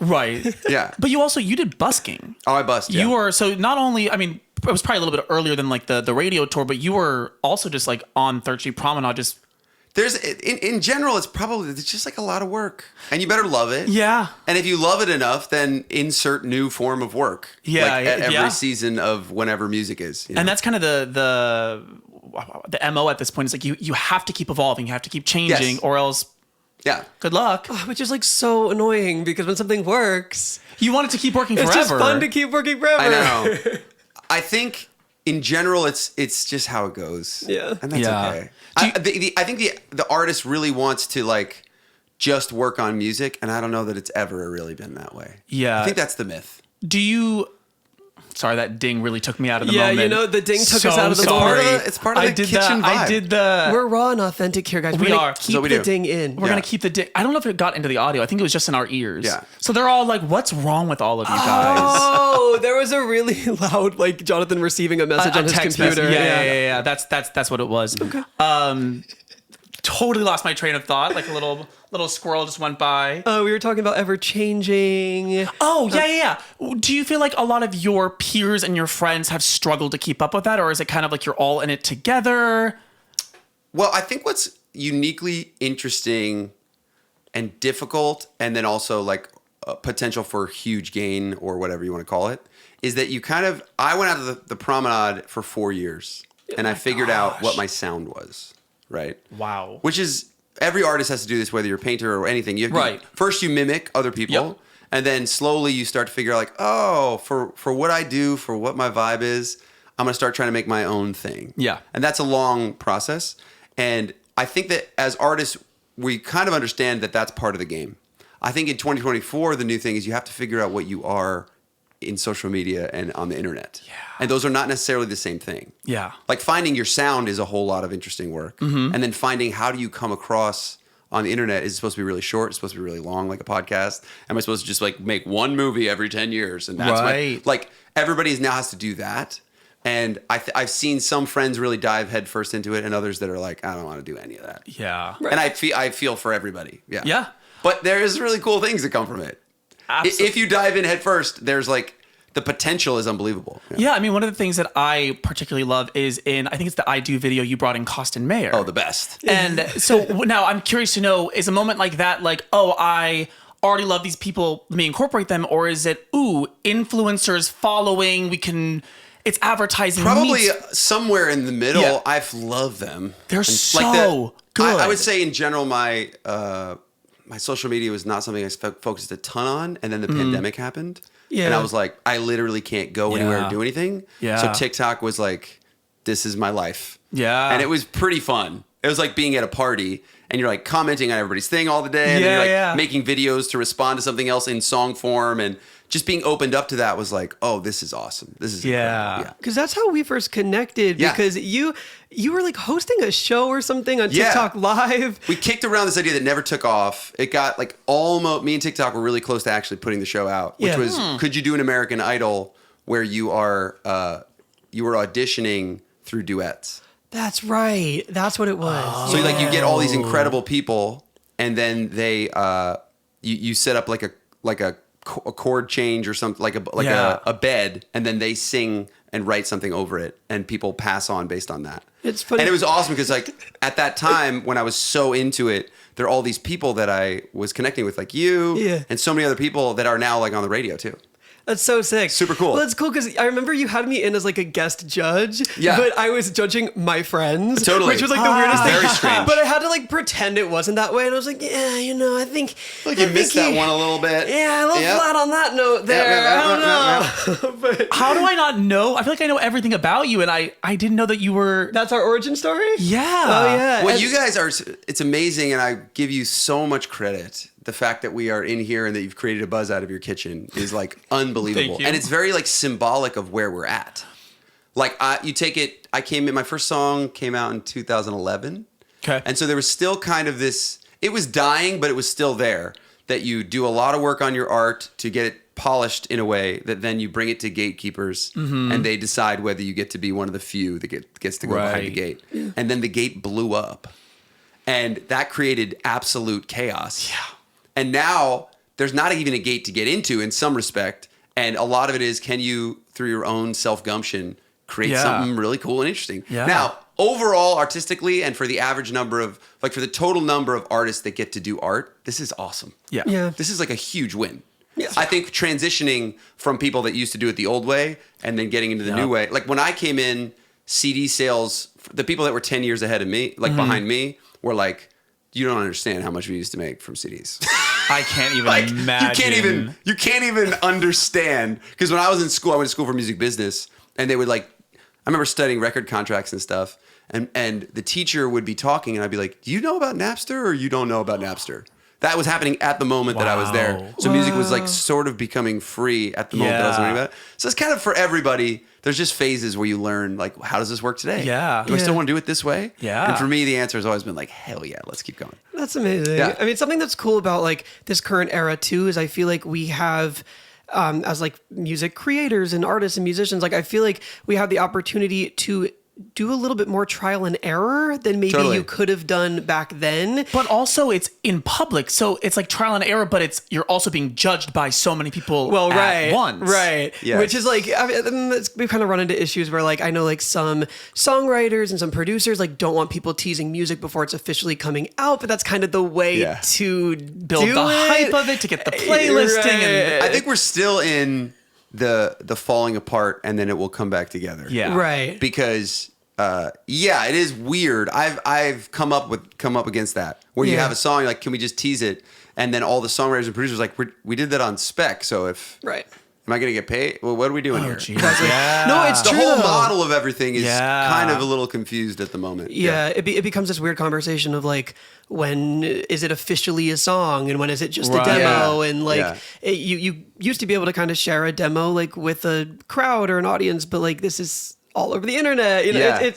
Right. Yeah. But you did busking. Oh, I busked. Yeah. You were, so not only, I mean, it was probably a little bit earlier than like the radio tour, but you were also just like on 3rd Street Promenade, just. There's in general, it's just like a lot of work, and you better love it. Yeah. And if you love it enough, then insert new form of work. Yeah. Like at every season of whenever music is. You know? And that's kind of the MO at this point. It's like you have to keep evolving, you have to keep changing, or else. Yeah. Good luck. Which is like so annoying because when something works, you want it to keep working forever. It's just fun to keep working forever. I know. I think in general, it's just how it goes. Yeah. And that's okay. I think the artist really wants to like just work on music, and I don't know that it's ever really been that way. Yeah. I think that's the myth. Do you... Sorry, that ding really took me out of the moment. Yeah, you know, the ding took us out of the moment. It's part of the kitchen vibe. We're raw and authentic here, guys. We're going to keep the ding in. We're going to keep the ding. I don't know if it got into the audio. I think it was just in our ears. Yeah. So they're all like, what's wrong with all of you guys? Oh, there was a really loud, like, Jonathan receiving a message on his computer. Yeah. That's what it was. Okay. Totally lost my train of thought. Like a little squirrel just went by. Oh, we were talking about ever changing. Oh, yeah. Do you feel like a lot of your peers and your friends have struggled to keep up with that? Or is it kind of like you're all in it together? Well, I think what's uniquely interesting and difficult, and then also like a potential for huge gain or whatever you want to call it, is that I went out of the promenade for 4 years and I figured out what my sound was. Right. Wow. Which is, every artist has to do this, whether you're a painter or anything. First you mimic other people, and then slowly you start to figure out like, oh, for what I do, for what my vibe is, I'm going to start trying to make my own thing. Yeah. And that's a long process. And I think that as artists, we kind of understand that that's part of the game. I think in 2024, the new thing is you have to figure out what you are in social media and on the internet. Yeah. And those are not necessarily the same thing. Yeah. Like finding your sound is a whole lot of interesting work. Mm-hmm. And then finding how do you come across on the internet. Is it supposed to be really short? It's supposed to be really long, like a podcast? Am I supposed to just like make one movie every 10 years? And that's like everybody now has to do that. And I've seen some friends really dive headfirst into it, and others that are like, I don't want to do any of that. Yeah. Right. And I feel for everybody. Yeah. Yeah. But there's really cool things that come from it. Absolutely. If you dive in head first, there's like the potential is unbelievable. Yeah, I mean, one of the things that I particularly love is I think it's the I Do video you brought in Costin Mayer. Oh, the best. And so now I'm curious to know, is a moment like that like, oh, I already love these people, let me incorporate them, or is it, ooh, influencers following, it's advertising. Probably somewhere in the middle. Yeah. I've loved them. They're so good. I would say in general, my social media was not something I focused a ton on, and then the pandemic happened. Yeah. And I was like, I literally can't go anywhere or do anything. Yeah. So TikTok was like, this is my life. Yeah. And it was pretty fun. It was like being at a party and you're like commenting on everybody's thing all the day. And then you're like making videos to respond to something else in song form. And just being opened up to that was like, oh, this is awesome. This is incredible. Yeah. Because that's how we first connected. Because you were like hosting a show or something on TikTok Live. We kicked around this idea that never took off. It got like almost, me and TikTok were really close to actually putting the show out, which was, could you do an American Idol where you were auditioning through duets? That's right. That's what it was. Oh. So like you get all these incredible people, and then they you set up like a chord change or something, like a bed, and then they sing and write something over it, and people pass on based on that. It's funny. And it was awesome because like at that time when I was so into it, there are all these people that I was connecting with, like you and so many other people that are now like on the radio too. That's so sick. Super cool. Well, it's cool because I remember you had me in as like a guest judge. Yeah. But I was judging my friends. Totally. Which was like the weirdest thing. Very strange. But I had to like pretend it wasn't that way. And I was like, yeah, I think. Like you missed that one a little bit. Yeah, a little flat on that note there. I don't know. But how do I not know? I feel like I know everything about you, and I didn't know that you were. That's our origin story? Yeah. Oh, yeah. Well, you guys are, it's amazing, and I give you so much credit. The fact that we are in here and that you've created a buzz out of your kitchen is like unbelievable. Thank you. And it's very like symbolic of where we're at. Like you take it, my first song came out in 2011. Okay. And so there was still kind of this, it was dying, but it was still there, that you do a lot of work on your art to get it polished in a way that then you bring it to gatekeepers and they decide whether you get to be one of the few that gets to go behind the gate. Yeah. And then the gate blew up, and that created absolute chaos. Yeah. And now there's not even a gate to get into in some respect. And a lot of it is, can you, through your own self-gumption, create something really cool and interesting? Yeah. Now, overall, artistically, and for the average number of, like for the total number of artists that get to do art, this is awesome. Yeah. This is like a huge win. Yeah. I think transitioning from people that used to do it the old way and then getting into the new way. Like when I came in, CD sales, the people that were 10 years ahead of me, like behind me, were like, you don't understand how much we used to make from CDs. I can't even imagine. You can't even understand. Because when I was in school, I went to school for music business, and they would like, I remember studying record contracts and stuff, and the teacher would be talking, and I'd be like, do you know about Napster or you don't know about Napster? That was happening at the moment that I was there. So music was like sort of becoming free at the moment that I was learning about it. So it's kind of for everybody. There's just phases where you learn, like, how does this work today? Yeah. Do I still want to do it this way? Yeah. And for me, the answer has always been like, hell yeah, let's keep going. That's amazing. Yeah. I mean, something that's cool about like this current era too is I feel like we have, as like music creators and artists and musicians, like I feel like we have the opportunity to do a little bit more trial and error than maybe you could have done back then. But also it's in public. So it's like trial and error, but you're also being judged by so many people at once. Right. Yes. Which is like, I mean, we've kind of run into issues where like, I know like some songwriters and some producers like don't want people teasing music before it's officially coming out, but that's kind of the way to build the hype of it, to get the playlisting. And I think we're still in the falling apart, and then it will come back together. Yeah. Right. Because it is weird. I've come up against that where you have a song like, can we just tease it? And then all the songwriters and producers like, we did that on spec. So am I going to get paid? Well, what are we doing here? No, it's the true. whole though. model of everything is kind of a little confused at the moment. Yeah, it becomes this weird conversation of like, when is it officially a song and when is it just a demo? And like, you used to be able to kind of share a demo like with a crowd or an audience, but like this is all over the internet. You know, it's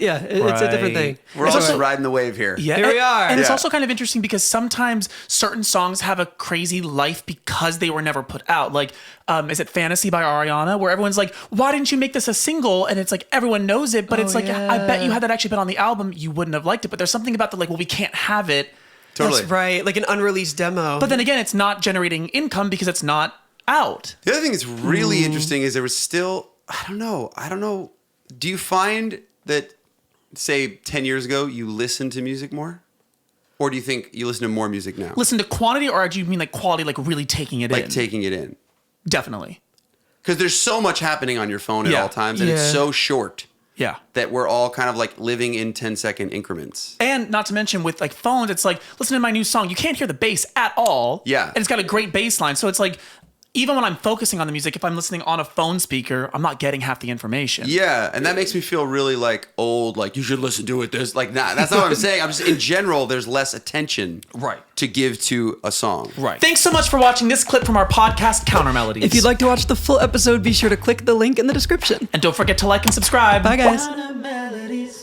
a different thing. We're all just riding the wave here. Yeah, here we are. And it's also kind of interesting because sometimes certain songs have a crazy life because they were never put out. Like, is it Fantasy by Ariana, where everyone's like, why didn't you make this a single? And it's like, everyone knows it, but it's like, I bet you had that actually been on the album, you wouldn't have liked it. But there's something about the like, well, we can't have it. Totally. That's right. Like an unreleased demo. But then again, it's not generating income because it's not out. The other thing that's really interesting is there was still, I don't know. Do you find that, say, 10 years ago, you listened to music more? Or do you think you listen to more music now? Listen to quantity, or do you mean like quality, like really taking it in? Like taking it in. Definitely. Because there's so much happening on your phone at all times, and it's so short. Yeah. That we're all kind of like living in 10-second increments. And not to mention with like phones, it's like, listen to my new song. You can't hear the bass at all. Yeah. And it's got a great bass line. So it's like, even when I'm focusing on the music, if I'm listening on a phone speaker, I'm not getting half the information. Yeah, and that makes me feel really like old, like you should listen to it. There's like, nah, that's not what I'm saying. I'm just, in general, there's less attention to give to a song. Right. Thanks so much for watching this clip from our podcast, Counter-Melodies. If you'd like to watch the full episode, be sure to click the link in the description. And don't forget to like and subscribe. Bye, guys. Counter-Melodies.